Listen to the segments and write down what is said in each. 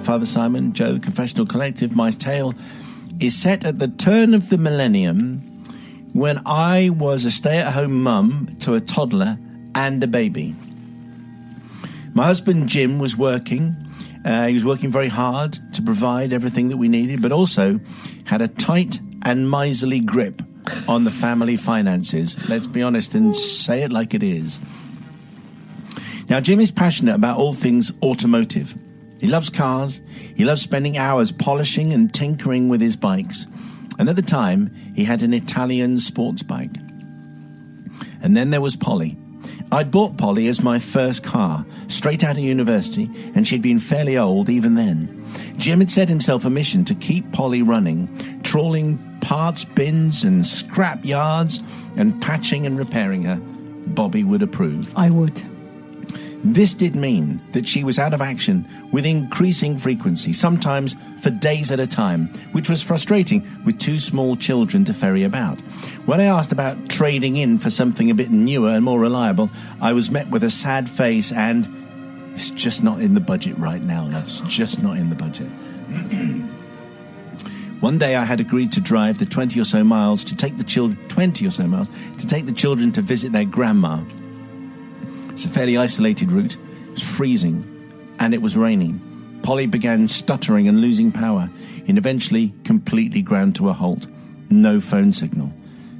Father Simon, Joe, the Confessional Collective. My tale is set at the turn of the millennium when I was a stay-at-home mum to a toddler and a baby. My husband Jim was working. He was working very hard to provide everything that we needed, but also had a tight and miserly grip on the family finances. Let's be honest and say it like it is. Now, Jim is passionate about all things automotive. He loves cars. He loves spending hours polishing and tinkering with his bikes. And at the time, he had an Italian sports bike. And then there was Polly. I'd bought Polly as my first car, straight out of university, and she'd been fairly old even then. Jim had set himself a mission to keep Polly running, trawling parts bins and scrap yards and patching and repairing her. Bobby would approve. I would. This did mean that she was out of action with increasing frequency, sometimes for days at a time, which was frustrating with two small children to ferry about. When I asked about trading in for something a bit newer and more reliable, I was met with a sad face and, "It's just not in the budget right now, love. It's just not in the budget." One day I had agreed to drive the 20 or so miles to take the children to visit their grandma. It's a fairly isolated route. It was freezing, and it was raining. Polly began stuttering and losing power, and eventually completely ground to a halt. No phone signal.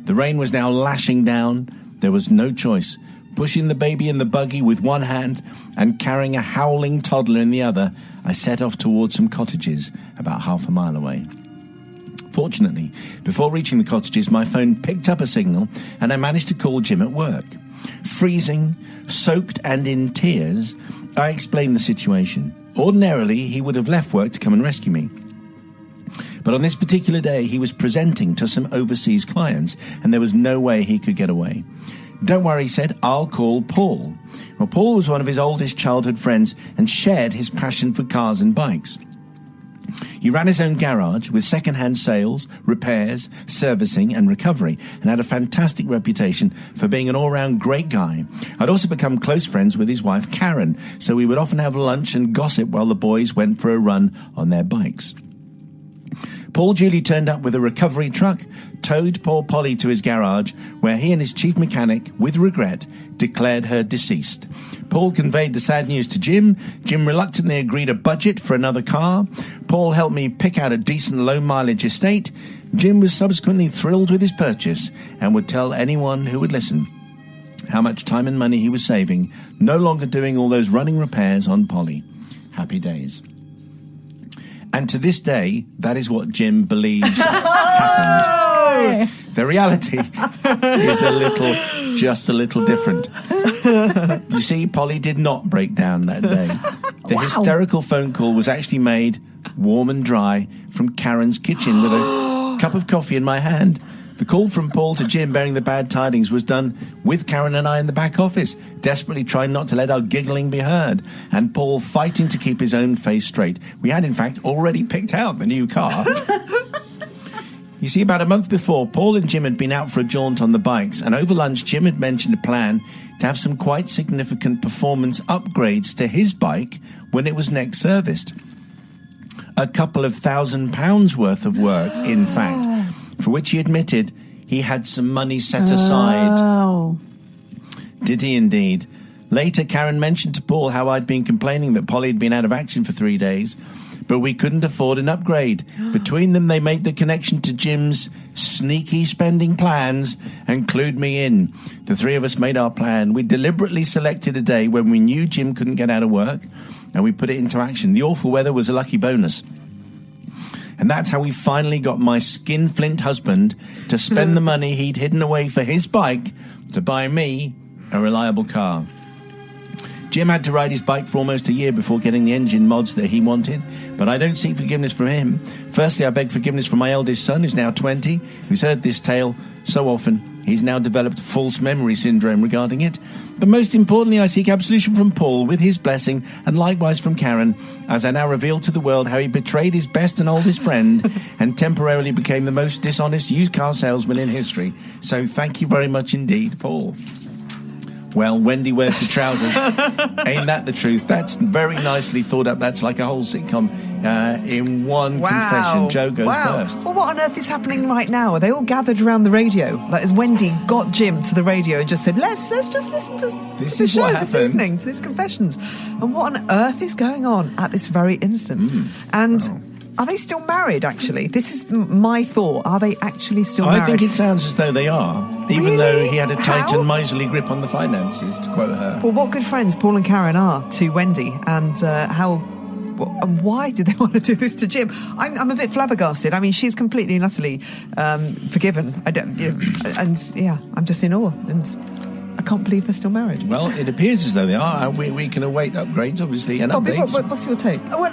The rain was now lashing down. There was no choice. Pushing the baby in the buggy with one hand and carrying a howling toddler in the other, I set off towards some cottages about half a mile away. Fortunately, before reaching the cottages, my phone picked up a signal, and I managed to call Jim at work. Freezing, soaked and in tears, I explained the situation. Ordinarily, he would have left work to come and rescue me. But on this particular day, he was presenting to some overseas clients, and there was no way he could get away. "Don't worry," he said, "I'll call Paul." Well, Paul was one of his oldest childhood friends and shared his passion for cars and bikes. He ran his own garage with second-hand sales, repairs, servicing and recovery, and had a fantastic reputation for being an all-round great guy. I'd also become close friends with his wife Karen, so we would often have lunch and gossip while the boys went for a run on their bikes. Paul duly turned up with a recovery truck, towed poor Polly to his garage, where he and his chief mechanic, with regret, declared her deceased. Paul conveyed the sad news to Jim. Jim reluctantly agreed a budget for another car. Paul helped me pick out a decent low-mileage estate. Jim was subsequently thrilled with his purchase and would tell anyone who would listen how much time and money he was saving, no longer doing all those running repairs on Polly. Happy days. And to this day, that is what Jim believes happened. The reality is just a little different. You see, Polly did not break down that day. The hysterical phone call was actually made warm and dry from Karen's kitchen with a cup of coffee in my hand. The call from Paul to Jim bearing the bad tidings was done with Karen and I in the back office, desperately trying not to let our giggling be heard, and Paul fighting to keep his own face straight. We had, in fact, already picked out the new car. You see, about a month before, Paul and Jim had been out for a jaunt on the bikes, and over lunch, Jim had mentioned a plan to have some quite significant performance upgrades to his bike when it was next serviced. A couple of £1,000 worth of work, in fact, for which he admitted he had some money set aside. Oh. Did he indeed? Later, Karen mentioned to Paul how I'd been complaining that Polly had been out of action for 3 days, but we couldn't afford an upgrade. Between them, they made the connection to Jim's sneaky spending plans and clued me in. The three of us made our plan. We deliberately selected a day when we knew Jim couldn't get out of work, and we put it into action. The awful weather was a lucky bonus. And that's how we finally got my skinflint husband to spend the money he'd hidden away for his bike to buy me a reliable car. Jim had to ride his bike for almost a year before getting the engine mods that he wanted, but I don't seek forgiveness from him. Firstly, I beg forgiveness from my eldest son, who's now 20, who's heard this tale so often, he's now developed false memory syndrome regarding it. But most importantly, I seek absolution from Paul with his blessing, and likewise from Karen, as I now reveal to the world how he betrayed his best and oldest friend and temporarily became the most dishonest used car salesman in history. So thank you very much indeed, Paul. Well, Wendy wears the trousers. Ain't that the truth? That's very nicely thought up. That's like a whole sitcom in one confession. Joe goes first. Well, what on earth is happening right now? Are they all gathered around the radio? Like, as Wendy got Jim to the radio and just said, let's just listen to this the is show what this happened. evening, to these confessions. And what on earth is going on at this very instant? Are they still married, actually? This is my thought. Are they actually still married? I think it sounds as though they are, even Really? though he had a tight How? and miserly grip on the finances, to quote her. Well, what good friends Paul and Karen are to Wendy, and and why did they want to do this to Jim? I'm a bit flabbergasted. I mean, she's completely and utterly forgiven. I'm just in awe, and I can't believe they're still married. Well, it appears as though they are. We can await upgrades, obviously, and updates. What's your take? Well,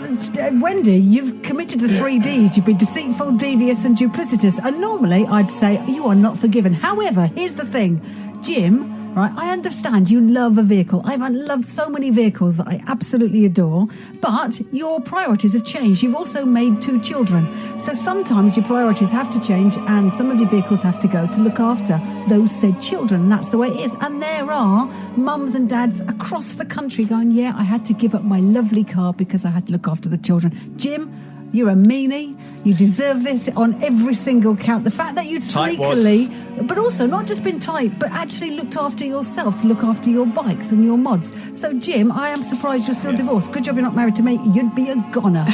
Wendy, you've committed the 3 Ds. You've been deceitful, devious and duplicitous. And normally I'd say you are not forgiven. However, here's the thing. Jim, right, I understand you love a vehicle. I've loved so many vehicles that I absolutely adore. But your priorities have changed. You've also made 2 children. So sometimes your priorities have to change and some of your vehicles have to go to look after those said children. And that's the way it is. And there are mums and dads across the country going, yeah, I had to give up my lovely car because I had to look after the children. Jim, you're a meanie. You deserve this on every single count. The fact that you'd sneakily, but also not just been tight, but actually looked after yourself to look after your bikes and your mods. So, Jim, I am surprised you're still divorced. Good job you're not married to me. You'd be a goner.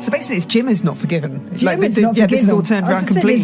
So basically, it's Jim who's not forgiven. Jim is not forgiven. This is all turned around completely.